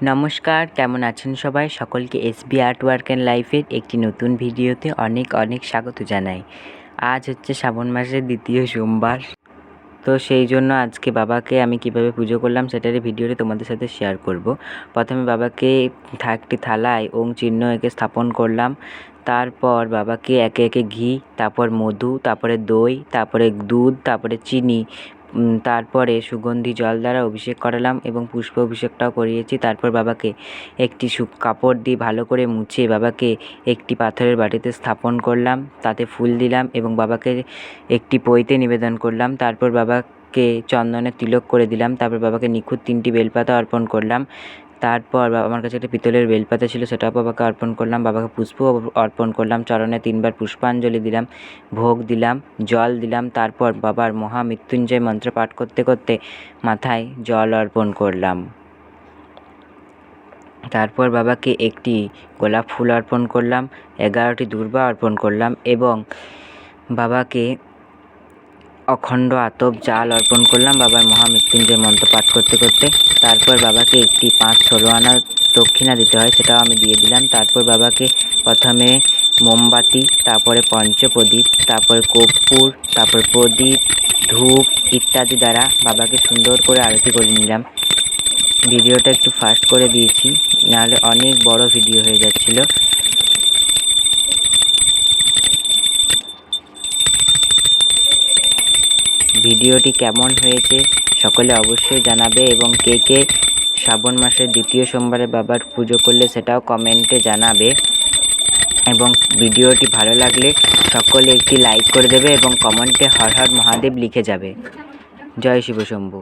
নমস্কার, কেমন আছেন সবাই? সকলকে এসবি আর্ট ওয়ার্ক অ্যান্ড লাইফের একটি নতুন ভিডিওতে অনেক অনেক স্বাগত জানাই। আজ হচ্ছে শ্রাবণ মাসের দ্বিতীয় সোমবার। তো সেই জন্য আজকে বাবাকে আমি কিভাবে পুজো করলাম সেটারই ভিডিওটি তোমাদের সাথে শেয়ার করব। প্রথমে বাবাকে একটি থালায় ওম চিহ্ন এঁকে স্থাপন করলাম। তারপর বাবাকে একে একে ঘি, তারপর মধু, তারপরে দই, তারপরে দুধ, তারপরে চিনি, তারপরে সুগন্ধি জল দ্বারা অভিষেক করালাম এবং পুষ্প অভিষেকটাও করিয়েছি। তারপর বাবাকে একটি কাপড় দিয়ে ভালো করে মুছে বাবাকে একটি পাথরের বাটিতে স্থাপন করলাম, তাতে ফুল দিলাম এবং বাবাকে একটি পৈতে নিবেদন করলাম। তারপর বাবাকে চন্দনের তিলক করে দিলাম। তারপর বাবাকে নিখুঁত 3টি বেলপাতা অর্পণ করলাম। তারপর আমার কাছে একটা পিতলের বেলপাতা ছিল, সেটাও বাবাকে অর্পণ করলাম। বাবাকে পুষ্প অর্পণ করলাম, চরণে 3বার পুষ্পাঞ্জলি দিলাম, ভোগ দিলাম, জল দিলাম। তারপর বাবার মহামৃত্যুঞ্জয় মন্ত্র পাঠ করতে করতে মাথায় জল অর্পণ করলাম। তারপর বাবাকে একটি গোলাপ ফুল অর্পণ করলাম, 11টি দূর্বা অর্পণ করলাম এবং বাবাকে অখণ্ড আতপ চাল অর্পণ করলাম বাবার মহামৃত্যুঞ্জয় মন্ত্র পাঠ করতে করতে। তারপর বাবাকে একটি 5-16 আনা দক্ষিণা দিতে হয়, সেটাও আমি দিয়ে দিলাম। তারপর বাবাকে প্রথমে মোমবাতি, তারপরে পঞ্চপ্রদীপ, তারপর কর্পূর, তারপর প্রদীপ, ধূপ ইত্যাদি দ্বারা বাবাকে সুন্দর করে আরতি করে নিলাম। ভিডিওটা একটু ফাস্ট করে দিয়েছি, নাহলে অনেক বড় ভিডিও হয়ে যাচ্ছিল। ভিডিওটি কেমন হয়েছে সকলে অবশ্যই জানাবে এবং কে কে শ্রাবণ মাসের দ্বিতীয় সোমবারে বাবার পুজো করলে সেটাও কমেন্টে জানাবে। এবং ভিডিওটি ভালো লাগলে সকলে একটি লাইক করে দেবে এবং কমেন্টে হর হর মহাদেব লিখে যাবে। জয় শিব শম্ভু।